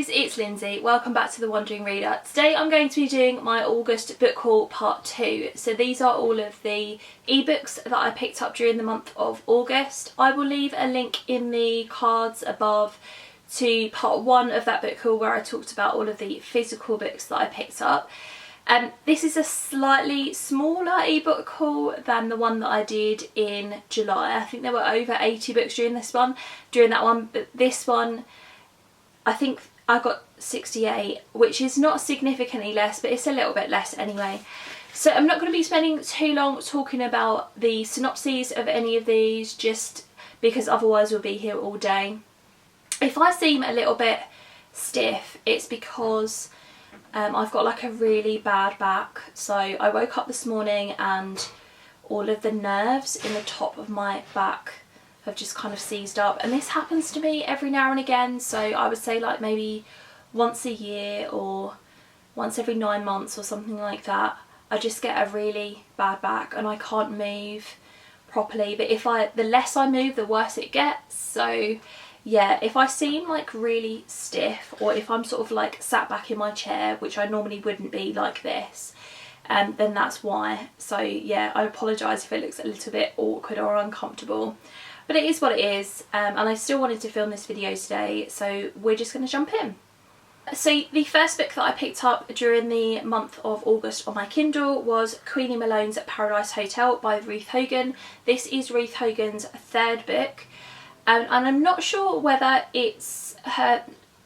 guys, it's Lindsay. Welcome back to The Wandering Reader. Today I'm going to be doing my August book haul part 2. So these are all of the ebooks that I picked up during the month of August. I will leave a link in the cards above to part 1 of that book haul where I talked about all of the physical books that I picked up. This is a slightly smaller ebook haul than the one that I did in July. I think there were over 80 books during that one, but this one I think I got 68, which is not significantly less, but it's a little bit less anyway. So I'm not going to be spending too long talking about the synopses of any of these, just because otherwise we'll be here all day. If I seem a little bit stiff, it's because I've got like a really bad back. So I woke up this morning and all of the nerves in the top of my back have just kind of seized up, and this happens to me every now and again. So I would say like maybe once a year or once every 9 months or something like that. I just get a really bad back and I can't move properly, but the less I move the worse it gets. So yeah, if I seem like really stiff, or if I'm sort of like sat back in my chair, which I normally wouldn't be like this, then that's why. So yeah, I apologise if it looks a little bit awkward or uncomfortable. But it is what it is, and I still wanted to film this video today, so we're just going to jump in. So the first book that I picked up during the month of August on my Kindle was Queenie Malone's Paradise Hotel by Ruth Hogan. This is Ruth Hogan's third book, and I'm not sure whether it's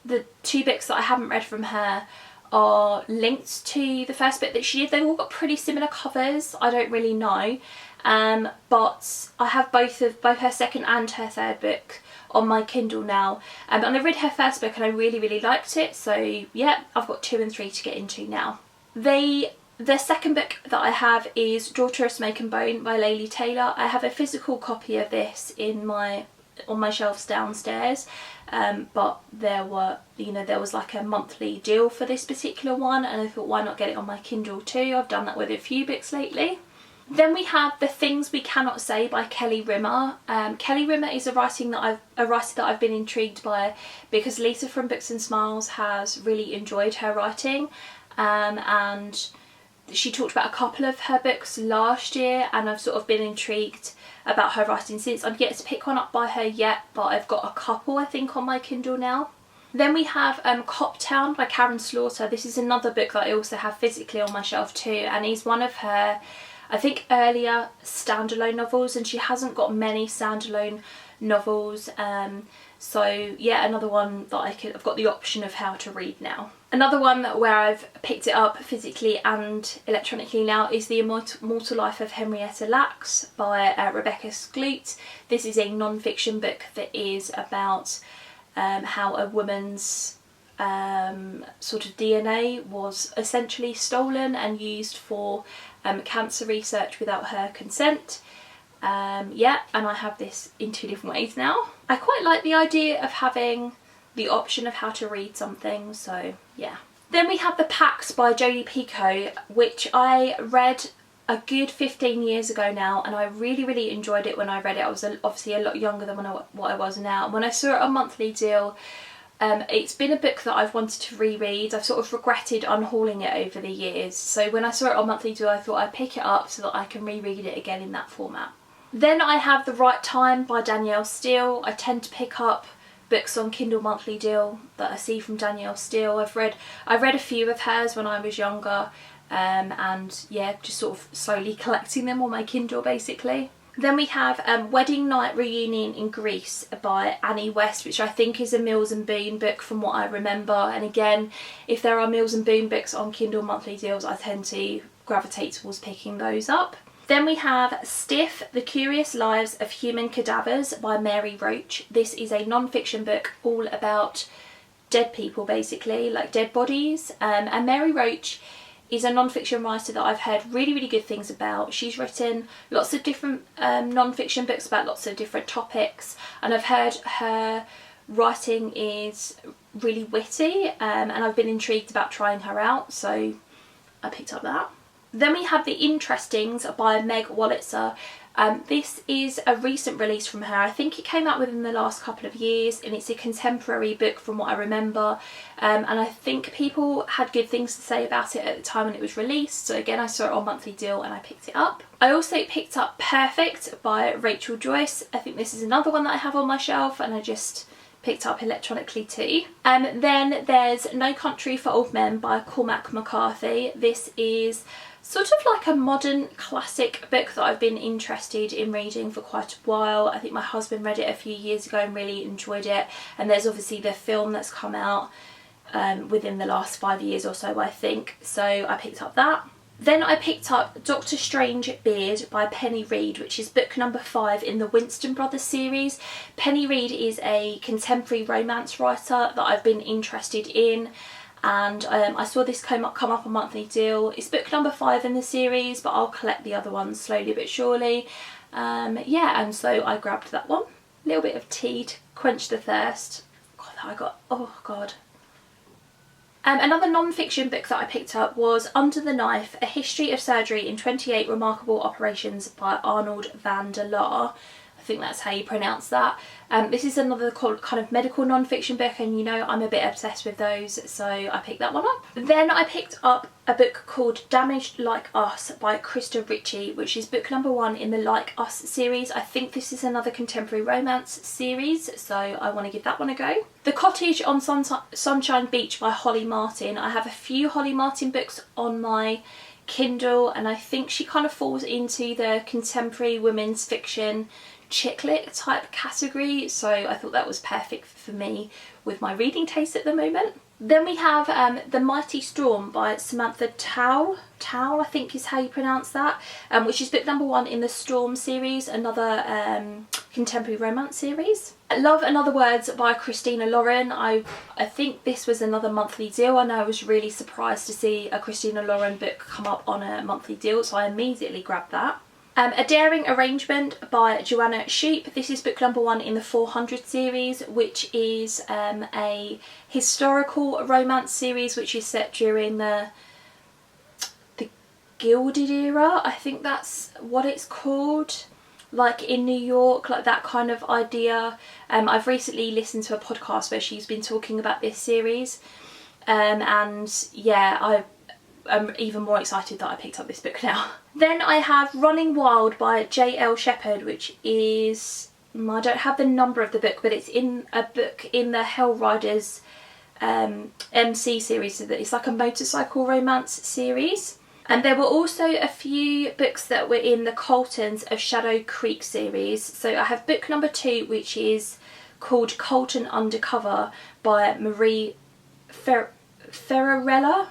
the 2 books that I haven't read from her are linked to the first book that she did. They've all got pretty similar covers, I don't really know. But I have both her second and her third book on my Kindle now, and I read her first book and I really liked it, so yeah, I've got 2 and 3 to get into now. The second book that I have is Daughter of Smoke and Bone by Layli Taylor. I have a physical copy of this on my shelves downstairs, but there was like a monthly deal for this particular one, and I thought, why not get it on my Kindle too? I've done that with a few books lately. Then we have The Things We Cannot Say by Kelly Rimmer. Kelly Rimmer is a writer that I've been intrigued by because Lisa from Books and Smiles has really enjoyed her writing, and she talked about a couple of her books last year, and I've sort of been intrigued about her writing since. I'm yet to pick one up by her yet, but I've got a couple I think on my Kindle now. Then we have Coptown by Karen Slaughter. This is another book that I also have physically on my shelf too, and is one of her, I think, earlier standalone novels, and she hasn't got many standalone novels, so yeah, another one that I've got the option of how to read now. Another one where I've picked it up physically and electronically now is The Immortal Life of Henrietta Lacks by Rebecca Skloot. This is a non-fiction book that is about how a woman's sort of DNA was essentially stolen and used for cancer research without her consent. Yeah, and I have this in 2 different ways now. I quite like the idea of having the option of how to read something, so yeah. Then we have The Pax by Jodi Picoult, which I read a good 15 years ago now, and I really enjoyed it when I read it. I was obviously a lot younger than what I was now. When I saw it on monthly deal, it's been a book that I've wanted to reread. I've sort of regretted unhauling it over the years, so when I saw it on monthly deal I thought I'd pick it up so that I can reread it again in that format. Then I have The Right Time by Danielle Steele. I tend to pick up books on Kindle monthly deal that I see from Danielle Steele. I read a few of hers when I was younger, and yeah, just sort of slowly collecting them on my Kindle basically. Then we have Wedding Night Reunion in Greece by Annie West, which I think is a Mills and Boon book from what I remember. And again, if there are Mills and Boon books on Kindle monthly deals, I tend to gravitate towards picking those up. Then we have Stiff, The Curious Lives of Human Cadavers by Mary Roach. This is a non-fiction book all about dead people basically, like dead bodies. And Mary Roach is a non-fiction writer that I've heard really good things about. She's written lots of different non-fiction books about lots of different topics, and I've heard her writing is really witty, and I've been intrigued about trying her out, so I picked up that. Then we have The Interestings by Meg Wolitzer. This is a recent release from her. I think it came out within the last couple of years, and it's a contemporary book from what I remember, and I think people had good things to say about it at the time when it was released, so again I saw it on monthly deal and I picked it up. I also picked up Perfect by Rachel Joyce. I think this is another one that I have on my shelf and I just picked up electronically too. Then there's No Country for Old Men by Cormac McCarthy. This is sort of like a modern classic book that I've been interested in reading for quite a while. I think my husband read it a few years ago and really enjoyed it, and there's obviously the film that's come out within the last 5 years or so, I think, so I picked up that. Then I picked up Doctor Strange Beard by Penny Reid, which is book number 5 in the Winston Brothers series. Penny Reid is a contemporary romance writer that I've been interested in, and I saw this come up on monthly deal. It's book number 5 in the series, but I'll collect the other ones slowly but surely. Yeah, and so I grabbed that one. A little bit of tea to quench the thirst. God, that I got, oh God. Another non-fiction book that I picked up was Under the Knife, A History of Surgery in 28 Remarkable Operations by Arnold van der Laar. I think that's how you pronounce that. This is another kind of medical non-fiction book, and you know I'm a bit obsessed with those, so I picked that one up. Then I picked up a book called Damaged Like Us by Krista Ritchie, which is book number 1 in the Like Us series. I think this is another contemporary romance series, so I want to give that one a go. The Cottage on Sunshine Beach by Holly Martin. I have a few Holly Martin books on my Kindle, and I think she kind of falls into the contemporary women's fiction chick lit type category, so I thought that was perfect for me with my reading taste at the moment. Then we have The Mighty Storm by Samantha Towle, I think is how you pronounce that, which is book number 1 in the Storm series, another contemporary romance series. Love and Other Words by Christina Lauren. I think this was another monthly deal. I know I was really surprised to see a Christina Lauren book come up on a monthly deal, so I immediately grabbed that. A Daring Arrangement by Joanna Sheep. This is book number 1 in the 400 series, which is a historical romance series which is set during the Gilded Era. I think that's what it's called, like in New York, like that kind of idea. I've recently listened to a podcast where she's been talking about this series, and yeah, I'm even more excited that I picked up this book now. Then I have Running Wild by J.L. Shepherd, which is, I don't have the number of the book, but it's in a book in the Hell Riders MC series, so that it's like a motorcycle romance series. And there were also a few books that were in the Coltons of Shadow Creek series. So I have book number 2, which is called Colton Undercover by Marie Ferrarella.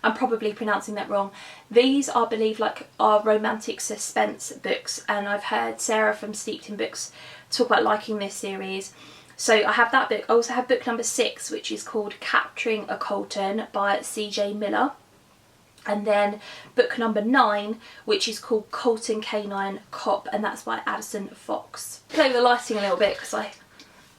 I'm probably pronouncing that wrong. These I believe are romantic suspense books, and I've heard Sarah from Steeped in Books talk about liking this series. So I have that book. I also have book number 6, which is called Capturing a Colton by CJ Miller. And then book number 9, which is called Colton Canine Cop, and that's by Addison Fox. Play the lighting a little bit because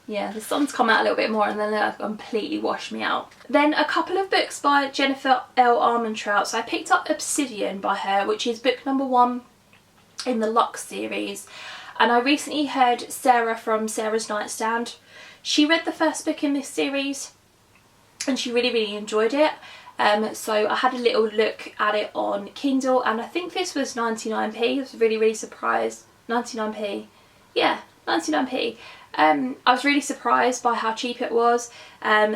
yeah, the sun's come out a little bit more and then it completely washed me out. Then a couple of books by Jennifer L. Armentrout. So I picked up Obsidian by her, which is book number 1 in the Lux series. And I recently heard Sarah from Sarah's Nightstand. She read the first book in this series and she really enjoyed it. So I had a little look at it on Kindle, and I think this was 99p. I was really surprised. 99p. Yeah, 99p. I was really surprised by how cheap it was,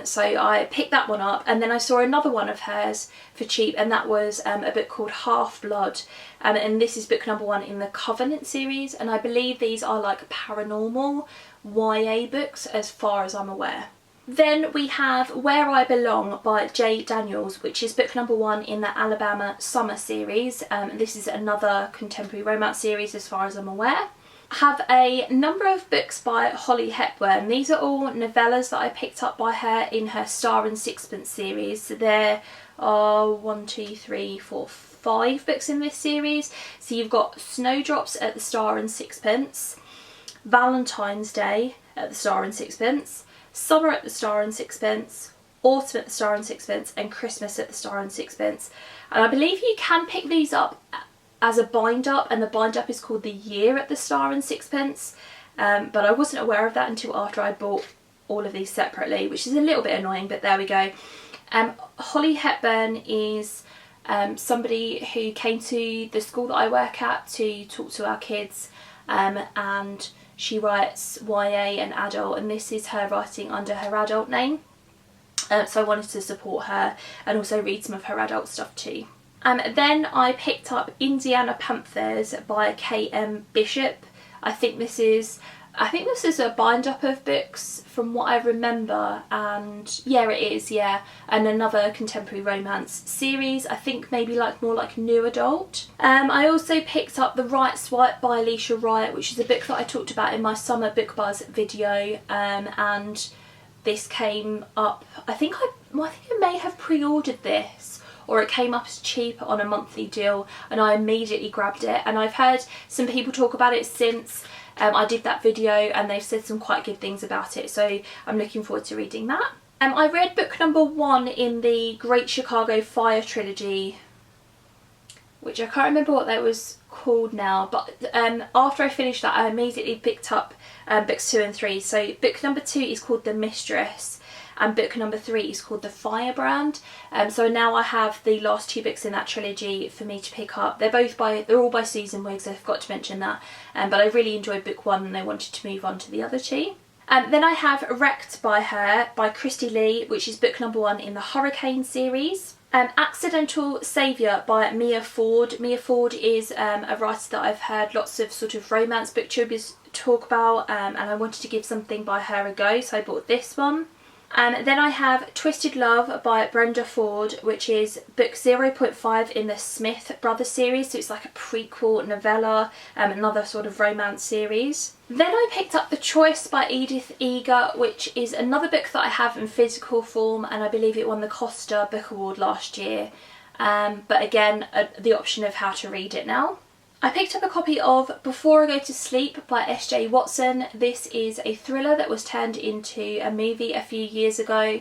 so I picked that one up, and then I saw another one of hers for cheap, and that was a book called Half Blood, and this is book number 1 in the Covenant series, and I believe these are like paranormal YA books as far as I'm aware. Then we have Where I Belong by Jay Daniels, which is book number 1 in the Alabama Summer series. This is another contemporary romance series as far as I'm aware. Have a number of books by Holly Hepburn. These are all novellas that I picked up by her in her Star and Sixpence series. So there are 1, 2, 3, 4, 5 books in this series. So you've got Snowdrops at the Star and Sixpence, Valentine's Day at the Star and Sixpence, Summer at the Star and Sixpence, Autumn at the Star and Sixpence, and Christmas at the Star and Sixpence. And I believe you can pick these up as a bind-up, and the bind-up is called The Year at the Star and Sixpence, but I wasn't aware of that until after I bought all of these separately, which is a little bit annoying, but there we go. Holly Hepburn is somebody who came to the school that I work at to talk to our kids, and she writes YA and adult, and this is her writing under her adult name. So I wanted to support her and also read some of her adult stuff too. Then I picked up Indiana Panthers by K.M. Bishop. I think this is a bind-up of books from what I remember, and yeah, it is, yeah. And another contemporary romance series, I think maybe like more like new adult. I also picked up The Right Swipe by Alicia Wright, which is a book that I talked about in my summer book buzz video, and this came up, I think I may have pre-ordered this, or it came up as cheap on a monthly deal, and I immediately grabbed it. And I've heard some people talk about it since I did that video, and they've said some quite good things about it, so I'm looking forward to reading that. I read book number 1 in the Great Chicago Fire trilogy, which I can't remember what that was called now, but after I finished that I immediately picked up books 2 and 3. So book number 2 is called The Mistress, and book number 3 is called The Firebrand. So now I have the last 2 books in that trilogy for me to pick up. They're all by Susan Wiggs, I forgot to mention that, but I really enjoyed book 1 and I wanted to move on to the other 2. Then I have Wrecked by Her by Christy Lee, which is book number 1 in the Hurricane series. Accidental Saviour by Mia Ford. Mia Ford is a writer that I've heard lots of sort of romance booktubers talk about, and I wanted to give something by her a go, so I bought this one. Then I have Twisted Love by Brenda Ford, which is book 0.5 in the Smith Brothers series, so it's like a prequel novella, another sort of romance series. Then I picked up The Choice by Edith Eger, which is another book that I have in physical form, and I believe it won the Costa Book Award last year, but again the option of how to read it now. I picked up a copy of Before I Go to Sleep by S.J. Watson. This is a thriller that was turned into a movie a few years ago,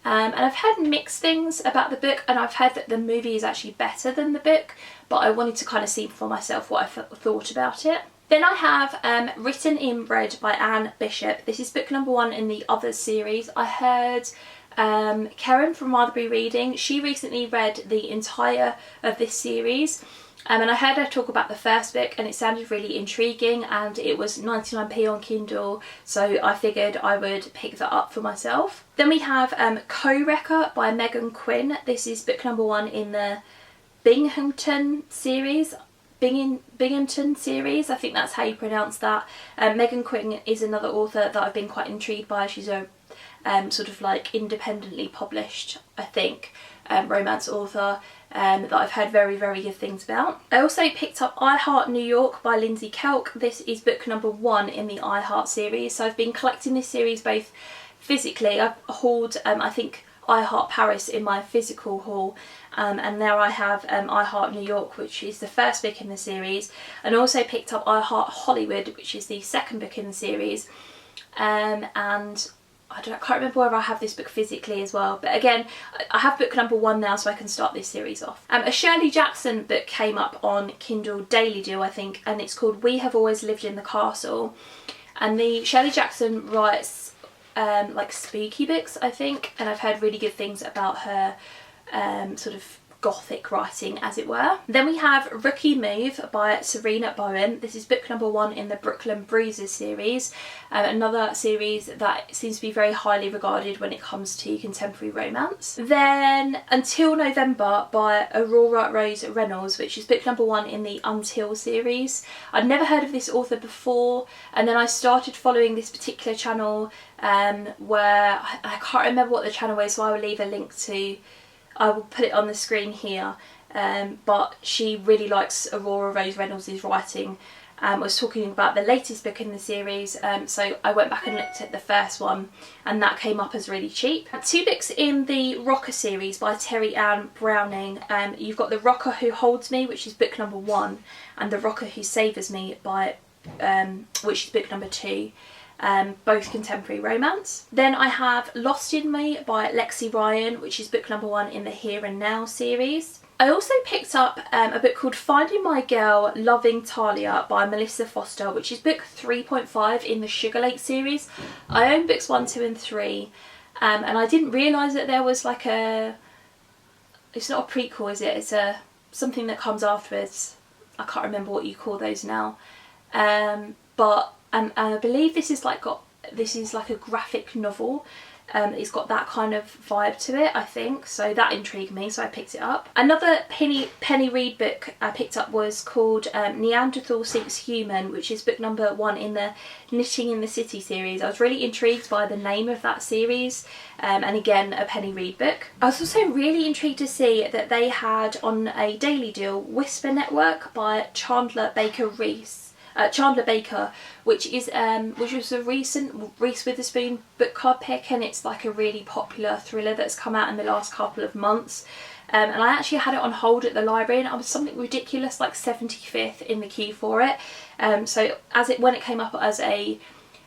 and I've heard mixed things about the book, and I've heard that the movie is actually better than the book, but I wanted to kind of see for myself what I thought about it. Then I have Written in Bread by Anne Bishop. This is book number 1 in the Others series. I heard Karen from Marthabury Reading, she recently read the entire of this series, and I heard her talk about the first book and it sounded really intriguing, and it was 99p on Kindle, so I figured I would pick that up for myself. Then we have Co-Wrecker by Megan Quinn. This is book number 1 in the Binghamton series. Binghamton series, I think that's how you pronounce that. Megan Quinn is another author that I've been quite intrigued by. She's a sort of like independently published, I think, romance author that I've heard very, very good things about. I also picked up I Heart New York by Lindsay Kelk. This is book number 1 in the I Heart series. So I've been collecting this series both physically. I've hauled I think I Heart Paris in my physical haul, and there I have I Heart New York, which is the first book in the series, and also picked up I Heart Hollywood, which is the second book in the series, and I can't remember whether I have this book physically as well, but again I have book number 1 now, so I can start this series off. A Shirley Jackson book came up on Kindle Daily Deal, I think, and it's called We Have Always Lived in the Castle, and the Shirley Jackson writes like spooky books, I think, and I've heard really good things about her sort of gothic writing, as it were. Then we have Rookie Move by Serena Bowen. This is book number 1 in the Brooklyn Bruises series, another series that seems to be very highly regarded when it comes to contemporary romance. Then Until November by Aurora Rose Reynolds, which is book number 1 in the Until series. I'd never heard of this author before, and then I started following this particular channel where I can't remember what the channel is, so I will leave a link to, I will put it on the screen here, but she really likes Aurora Rose Reynolds' writing. Was talking about the latest book in the series, so I went back and looked at the first one, and that came up as really cheap. 2 books in the Rocker series by Terry Ann Browning. You've got The Rocker Who Holds Me, which is book number 1, and The Rocker Who Savours Me by which is book number 2. Both contemporary romance. Then I have Lost in Me by Lexi Ryan, which is book number 1 in the Here and Now series. I also picked up a book called Finding My Girl, Loving Talia by Melissa Foster, which is book 3.5 in the Sugar Lake series. I own books 1, 2 and 3, and I didn't realise that there was like it's not a prequel, is it? It's something that comes afterwards. I can't remember what you call those now. But I believe this is like a graphic novel. It's got that kind of vibe to it, I think, so that intrigued me, so I picked it up. Another penny read book I picked up was called Neanderthal Seeks Human, which is book number 1 in the Knitting in the City series. I was really intrigued by the name of that series, and again, a penny read book. I was also really intrigued to see that they had on a daily deal Whisper Network by Chandler Baker, which was a recent Reese Witherspoon book club pick, and it's like a really popular thriller that's come out in the last couple of months. And I actually had it on hold at the library, and I was something ridiculous like 75th in the queue for it. So when it came up as a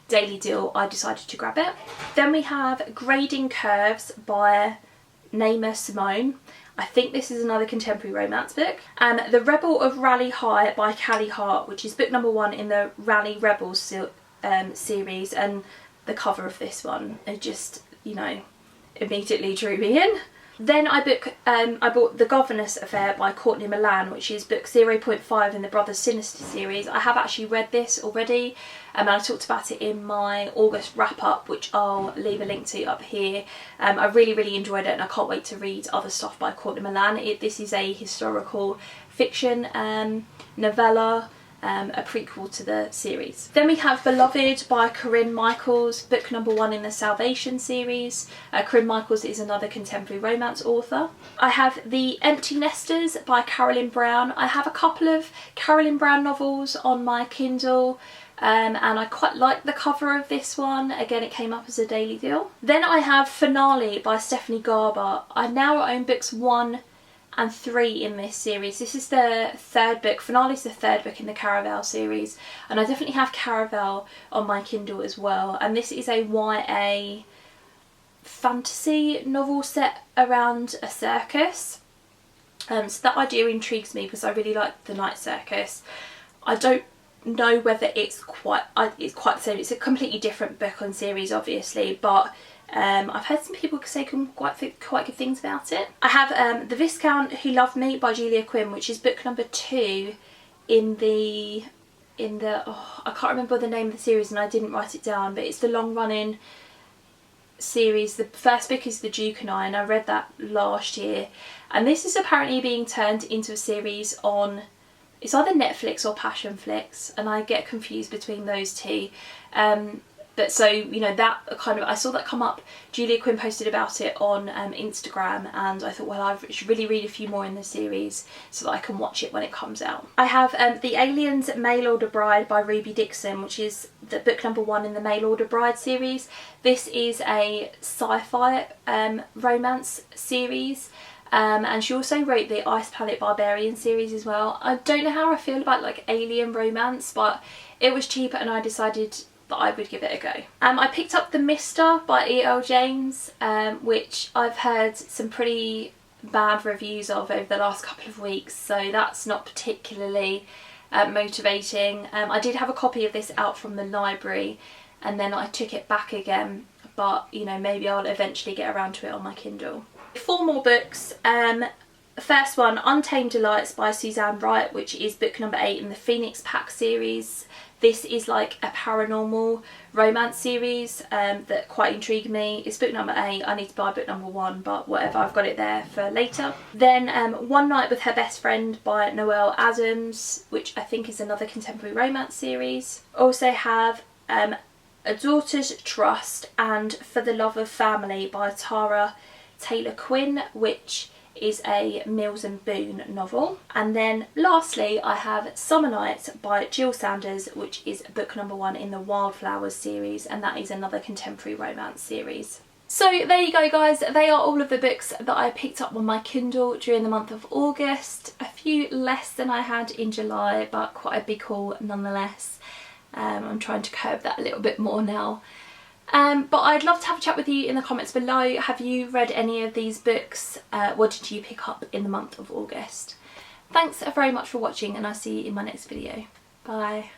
daily deal, I decided to grab it. Then we have Grading Curves by Naima Simone. I think this is another contemporary romance book. The Rebel of Rally High by Callie Hart, which is book number 1 in the Rally Rebels series, and the cover of this one, it just, you know, immediately drew me in. Then I bought The Governess Affair by Courtney Milan, which is book 0.5 in the Brothers Sinister series. I have actually read this already, and I talked about it in my August wrap-up, which I'll leave a link to up here. I really enjoyed it, and I can't wait to read other stuff by Courtney Milan. This is a historical fiction novella, a prequel to the series. Then we have Beloved by Corinne Michaels, book number 1 in the Salvation series. Corinne Michaels is another contemporary romance author. I have The Empty Nesters by Carolyn Brown. I have a couple of Carolyn Brown novels on my Kindle, and I quite like the cover of this one. Again, it came up as a daily deal. Then I have Finale by Stephanie Garber. I now own books 1 and 3 in this series. This is the 3rd book. Finale is the 3rd book in the Caraval series, and I definitely have Caraval on my Kindle as well. And this is a YA fantasy novel set around a circus. So that idea intrigues me because I really like the night circus. I don't know whether it's quite the same. It's a completely different book and series, obviously, but I've heard some people say quite good things about it. I have The Viscount Who Loved Me by Julia Quinn, which is book number 2 in the I can't remember the name of the series, and I didn't write it down, but it's the long running series. The first book is The Duke and I read that last year, and this is apparently being turned into a series on, it's either Netflix or Passionflix, and I get confused between those two. But so, you know, that kind of, I saw that come up. Julia Quinn posted about it on Instagram, and I thought, well, I should really read a few more in the series so that I can watch it when it comes out. I have The Aliens Mail Order Bride by Ruby Dixon, which is the book number 1 in the Mail Order Bride series. This is a sci-fi romance series. And she also wrote the Ice Planet Barbarian series as well. I don't know how I feel about like alien romance, but it was cheap and I decided that I would give it a go. I picked up The Mister by E.L. James, which I've heard some pretty bad reviews of over the last couple of weeks, so that's not particularly motivating. I did have a copy of this out from the library, and then I took it back again, but you know, maybe I'll eventually get around to it on my Kindle. 4 more books. First one, Untamed Delights by Suzanne Wright, which is book number 8 in the Phoenix Pack series. This is like a paranormal romance series that quite intrigued me. It's book number 8. I need to buy book number 1, but whatever, I've got it there for later. Then One Night with Her Best Friend by Noelle Adams, which I think is another contemporary romance series. Also have A Daughter's Trust and For the Love of Family by Tara Taylor Quinn, which is a Mills and Boon novel. And then lastly I have Summer Night by Jill Sanders, which is book number 1 in the Wildflowers series, and that is another contemporary romance series. So there you go guys, they are all of the books that I picked up on my Kindle during the month of August. A few less than I had in July, but quite a big haul nonetheless. I'm trying to curb that a little bit more now. But I'd love to have a chat with you in the comments below. Have you read any of these books? What did you pick up in the month of August? Thanks very much for watching, and I'll see you in my next video. Bye.